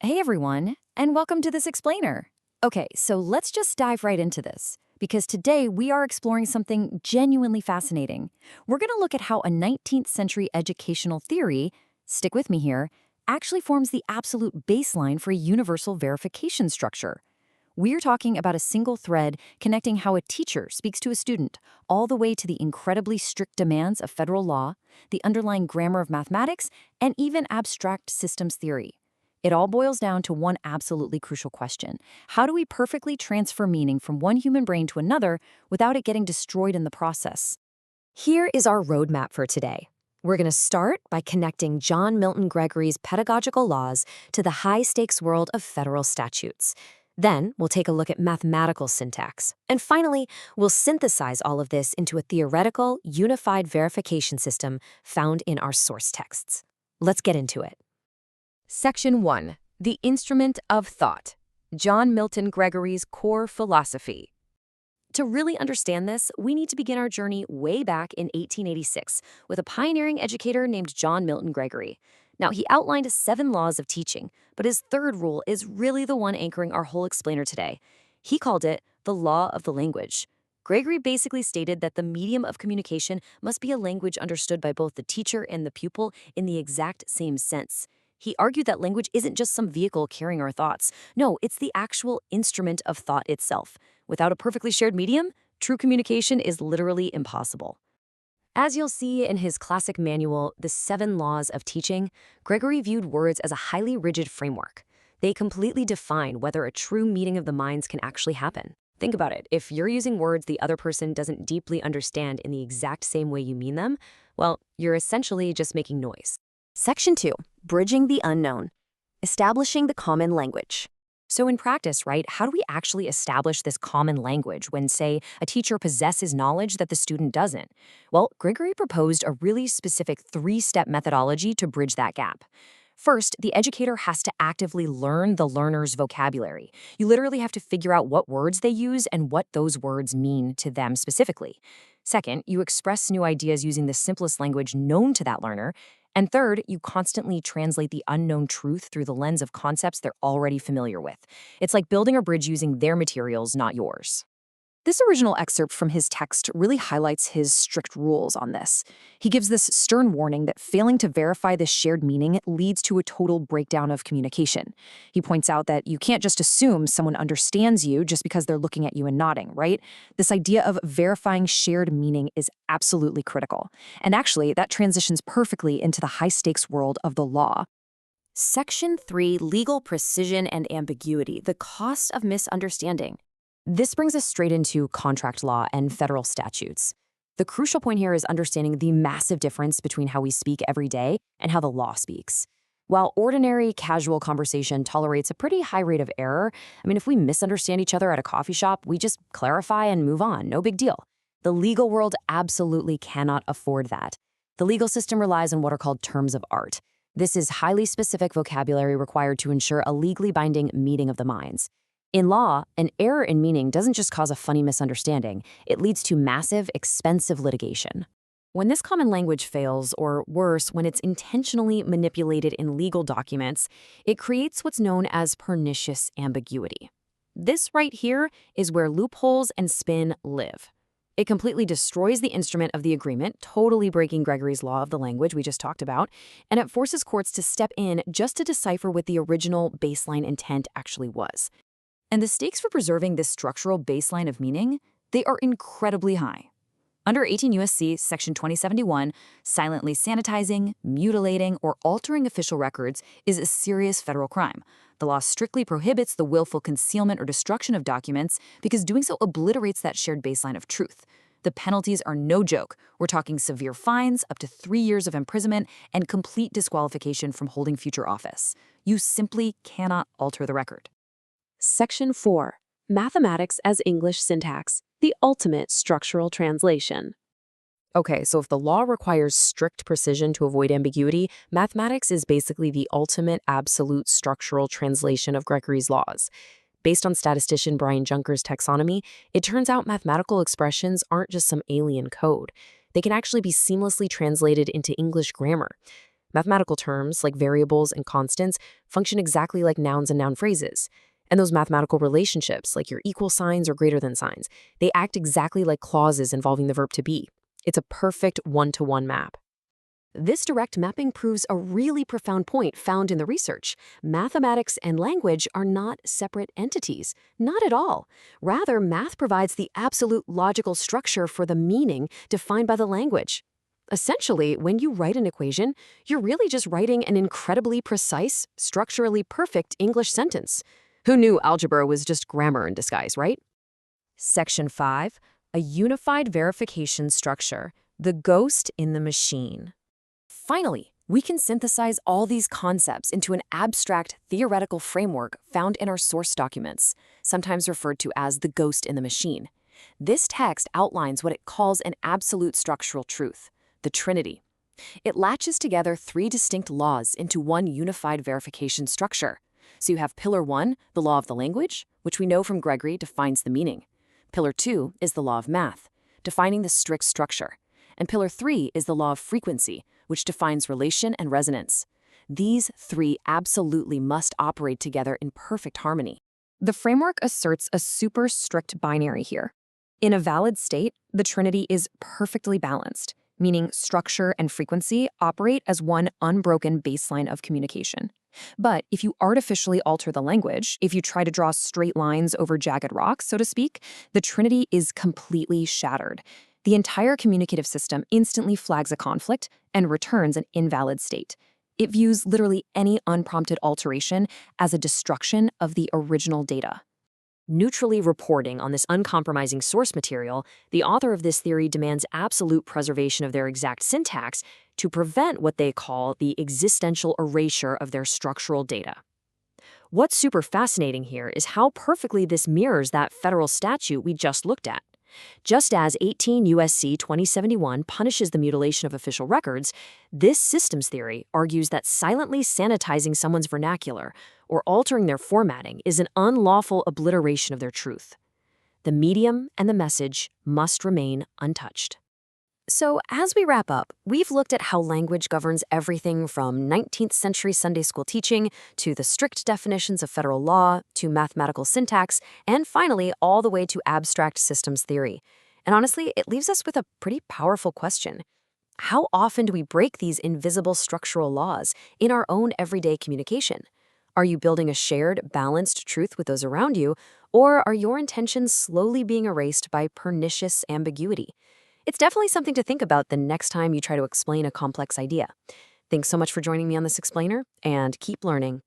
Hey everyone, and welcome to this explainer. Okay, so let's just dive right into this, because today we are exploring something genuinely fascinating. We're going to look at how a 19th century educational theory, stick with me here, actually forms the absolute baseline for a universal verification structure. We're talking about a single thread connecting how a teacher speaks to a student, all the way to the incredibly strict demands of federal law, the underlying grammar of mathematics, and even abstract systems theory. It all boils down to one absolutely crucial question. How do we perfectly transfer meaning from one human brain to another without it getting destroyed in the process? Here is our roadmap for today. We're going to start by connecting John Milton Gregory's pedagogical laws to the high-stakes world of federal statutes. Then, we'll take a look at mathematical syntax. And finally, we'll synthesize all of this into a theoretical, unified verification system found in our source texts. Let's get into it. Section 1. The Instrument of Thought. John Milton Gregory's Core Philosophy. To really understand this, we need to begin our journey way back in 1886 with a pioneering educator named John Milton Gregory. Now, he outlined 7 laws of teaching, but his third rule is really the one anchoring our whole explainer today. He called it the law of the language. Gregory basically stated that the medium of communication must be a language understood by both the teacher and the pupil in the exact same sense. He argued that language isn't just some vehicle carrying our thoughts. No, it's the actual instrument of thought itself. Without a perfectly shared medium, true communication is literally impossible. As you'll see in his classic manual, The 7 Laws of Teaching, Gregory viewed words as a highly rigid framework. They completely define whether a true meeting of the minds can actually happen. Think about it. If you're using words the other person doesn't deeply understand in the exact same way you mean them, well, you're essentially just making noise. Section 2. Bridging the unknown. Establishing the common language. So in practice, right, how do we actually establish this common language when, say, a teacher possesses knowledge that the student doesn't? Well, Gregory proposed a really specific 3-step methodology to bridge that gap. First, the educator has to actively learn the learner's vocabulary. You literally have to figure out what words they use and what those words mean to them specifically. Second, you express new ideas using the simplest language known to that learner. And third, you constantly translate the unknown truth through the lens of concepts they're already familiar with. It's like building a bridge using their materials, not yours. This original excerpt from his text really highlights his strict rules on this. He gives this stern warning that failing to verify this shared meaning leads to a total breakdown of communication. He points out that you can't just assume someone understands you just because they're looking at you and nodding, right? This idea of verifying shared meaning is absolutely critical. And actually, that transitions perfectly into the high-stakes world of the law. Section 3. Legal precision and ambiguity. The cost of misunderstanding. This brings us straight into contract law and federal statutes. The crucial point here is understanding the massive difference between how we speak every day and how the law speaks. While ordinary, casual conversation tolerates a pretty high rate of error, if we misunderstand each other at a coffee shop, we just clarify and move on, no big deal. The legal world absolutely cannot afford that. The legal system relies on what are called terms of art. This is highly specific vocabulary required to ensure a legally binding meeting of the minds. In law, an error in meaning doesn't just cause a funny misunderstanding, it leads to massive, expensive litigation. When this common language fails, or worse, when it's intentionally manipulated in legal documents, it creates what's known as pernicious ambiguity. This right here is where loopholes and spin live. It completely destroys the instrument of the agreement, totally breaking Gregory's law of the language we just talked about, and it forces courts to step in just to decipher what the original baseline intent actually was. And the stakes for preserving this structural baseline of meaning, they are incredibly high. Under 18 U.S.C. Section 2071, silently sanitizing, mutilating, or altering official records is a serious federal crime. The law strictly prohibits the willful concealment or destruction of documents because doing so obliterates that shared baseline of truth. The penalties are no joke. We're talking severe fines, up to 3 years of imprisonment, and complete disqualification from holding future office. You simply cannot alter the record. Section 4. Mathematics as English Syntax, the ultimate structural translation. Okay, so if the law requires strict precision to avoid ambiguity, mathematics is basically the ultimate absolute structural translation of Gregory's laws. Based on statistician Brian Junker's taxonomy, it turns out mathematical expressions aren't just some alien code. They can actually be seamlessly translated into English grammar. Mathematical terms, like variables and constants, function exactly like nouns and noun phrases. And those mathematical relationships, like your equal signs or greater than signs, they act exactly like clauses involving the verb to be. It's a perfect one-to-one map. This direct mapping proves a really profound point found in the research. Mathematics and language are not separate entities. Not at all. Rather, math provides the absolute logical structure for the meaning defined by the language. Essentially, when you write an equation, you're really just writing an incredibly precise, structurally perfect English sentence. Who knew algebra was just grammar in disguise, right? Section 5, a unified verification structure, the ghost in the machine. Finally, we can synthesize all these concepts into an abstract theoretical framework found in our source documents, sometimes referred to as the ghost in the machine. This text outlines what it calls an absolute structural truth, the Trinity. It latches together three distinct laws into one unified verification structure. So you have Pillar 1, the law of the language, which we know from Gregory defines the meaning. Pillar 2 is the law of math, defining the strict structure. And Pillar 3 is the law of frequency, which defines relation and resonance. These three absolutely must operate together in perfect harmony. The framework asserts a super strict binary here. In a valid state, the Trinity is perfectly balanced, meaning structure and frequency operate as one unbroken baseline of communication. But if you artificially alter the language, if you try to draw straight lines over jagged rocks, so to speak, the Trinity is completely shattered. The entire communicative system instantly flags a conflict and returns an invalid state. It views literally any unprompted alteration as a destruction of the original data. Neutrally reporting on this uncompromising source material, the author of this theory demands absolute preservation of their exact syntax to prevent what they call the existential erasure of their structural data. What's super fascinating here is how perfectly this mirrors that federal statute we just looked at. Just as 18 U.S.C. 2071 punishes the mutilation of official records, this systems theory argues that silently sanitizing someone's vernacular or altering their formatting is an unlawful obliteration of their truth. The medium and the message must remain untouched. So, as we wrap up, we've looked at how language governs everything from 19th century Sunday school teaching to the strict definitions of federal law to mathematical syntax, and finally, all the way to abstract systems theory. And honestly, it leaves us with a pretty powerful question. How often do we break these invisible structural laws in our own everyday communication? Are you building a shared, balanced truth with those around you, or are your intentions slowly being erased by pernicious ambiguity? It's definitely something to think about the next time you try to explain a complex idea. Thanks so much for joining me on this explainer, and keep learning.